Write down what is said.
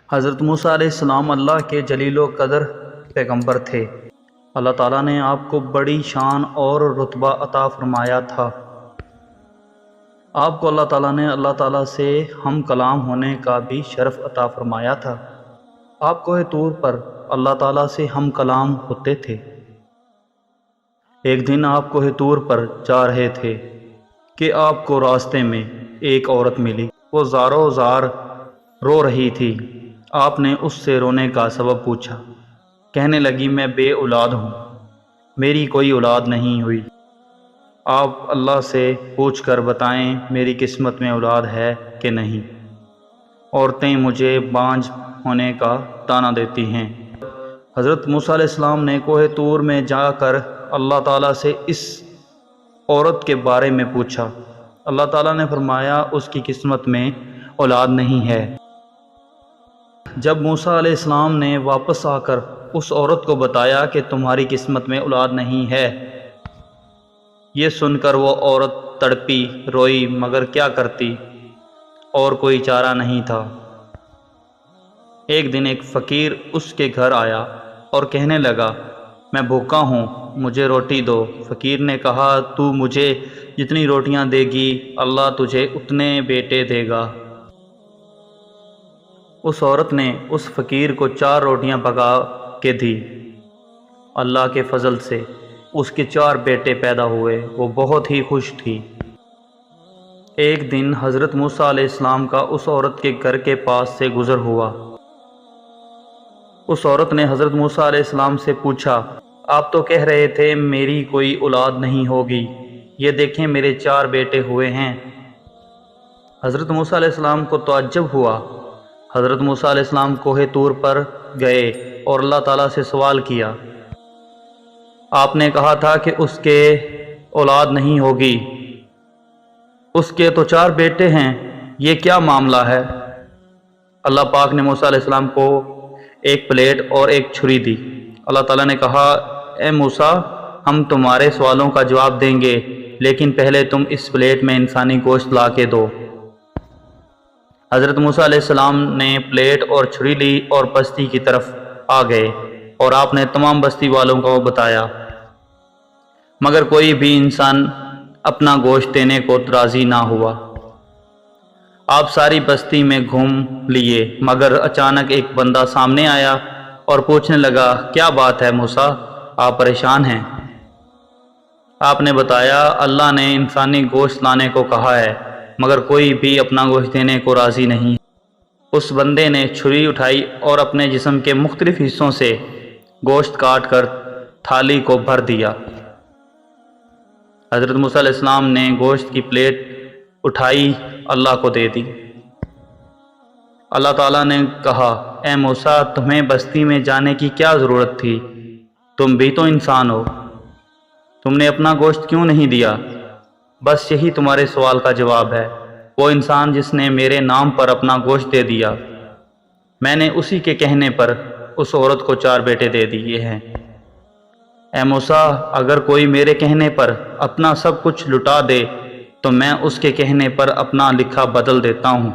حضرت موسیٰ علیہ السلام اللہ کے جلیل و قدر پیغمبر تھے۔ اللہ تعالیٰ نے آپ کو بڑی شان اور رتبہ عطا فرمایا تھا۔ آپ کو اللہ تعالیٰ نے اللہ تعالیٰ سے ہم کلام ہونے کا بھی شرف عطا فرمایا تھا۔ آپ کوہ طور پر اللہ تعالیٰ سے ہم کلام ہوتے تھے۔ ایک دن آپ کوہ طور پر جا رہے تھے کہ آپ کو راستے میں ایک عورت ملی۔ وہ زاروں زار رو رہی تھی۔ آپ نے اس سے رونے کا سبب پوچھا۔ کہنے لگی، میں بے اولاد ہوں، میری کوئی اولاد نہیں ہوئی۔ آپ اللہ سے پوچھ کر بتائیں میری قسمت میں اولاد ہے کہ نہیں۔ عورتیں مجھے بانجھ ہونے کا طعنہ دیتی ہیں۔ حضرت موسیٰ علیہ السلام نے کوہ طور میں جا کر اللہ تعالیٰ سے اس عورت کے بارے میں پوچھا۔ اللہ تعالیٰ نے فرمایا، اس کی قسمت میں اولاد نہیں ہے۔ جب موسیٰ علیہ السلام نے واپس آ کر اس عورت کو بتایا کہ تمہاری قسمت میں اولاد نہیں ہے، یہ سن کر وہ عورت تڑپی روئی، مگر کیا کرتی، اور کوئی چارہ نہیں تھا۔ ایک دن ایک فقیر اس کے گھر آیا اور کہنے لگا، میں بھوکا ہوں، مجھے روٹی دو۔ فقیر نے کہا، تو مجھے جتنی روٹیاں دے گی اللہ تجھے اتنے بیٹے دے گا۔ اس عورت نے اس فقیر کو 4 روٹیاں پکا کے دی۔ اللہ کے فضل سے اس کے 4 بیٹے پیدا ہوئے۔ وہ بہت ہی خوش تھی۔ ایک دن حضرت موسیٰ علیہ السلام کا اس عورت کے گھر کے پاس سے گزر ہوا۔ اس عورت نے حضرت موسیٰ علیہ السلام سے پوچھا، آپ تو کہہ رہے تھے میری کوئی اولاد نہیں ہوگی، یہ دیکھیں میرے 4 بیٹے ہوئے ہیں۔ حضرت موسیٰ علیہ السلام کو تعجب ہوا۔ حضرت موسیٰ علیہ السلام کوہ طور پر گئے اور اللہ تعالیٰ سے سوال کیا۔ آپ نے کہا تھا کہ اس کے اولاد نہیں ہوگی، اس کے تو 4 بیٹے ہیں، یہ کیا معاملہ ہے؟ اللہ پاک نے موسیٰ علیہ السلام کو ایک پلیٹ اور ایک چھری دی۔ اللہ تعالیٰ نے کہا، اے موسیٰ، ہم تمہارے سوالوں کا جواب دیں گے، لیکن پہلے تم اس پلیٹ میں انسانی گوشت لا کے دو۔ حضرت موسیٰ علیہ السلام نے پلیٹ اور چھری لی اور بستی کی طرف آ گئے، اور آپ نے تمام بستی والوں کو بتایا، مگر کوئی بھی انسان اپنا گوشت دینے کو راضی نہ ہوا۔ آپ ساری بستی میں گھوم لیے، مگر اچانک ایک بندہ سامنے آیا اور پوچھنے لگا، کیا بات ہے موسیٰ، آپ پریشان ہیں؟ آپ نے بتایا، اللہ نے انسانی گوشت لانے کو کہا ہے، مگر کوئی بھی اپنا گوشت دینے کو راضی نہیں۔ اس بندے نے چھری اٹھائی اور اپنے جسم کے مختلف حصوں سے گوشت کاٹ کر تھالی کو بھر دیا۔ حضرت موسیٰ علیہ السلام نے گوشت کی پلیٹ اٹھائی، اللہ کو دے دی۔ اللہ تعالیٰ نے کہا، اے موسیٰ، تمہیں بستی میں جانے کی کیا ضرورت تھی؟ تم بھی تو انسان ہو، تم نے اپنا گوشت کیوں نہیں دیا؟ بس یہی تمہارے سوال کا جواب ہے۔ وہ انسان جس نے میرے نام پر اپنا گوشت دے دیا، میں نے اسی کے کہنے پر اس عورت کو 4 بیٹے دے دیے ہیں۔ اے موسیٰ، اگر کوئی میرے کہنے پر اپنا سب کچھ لٹا دے تو میں اس کے کہنے پر اپنا لکھا بدل دیتا ہوں۔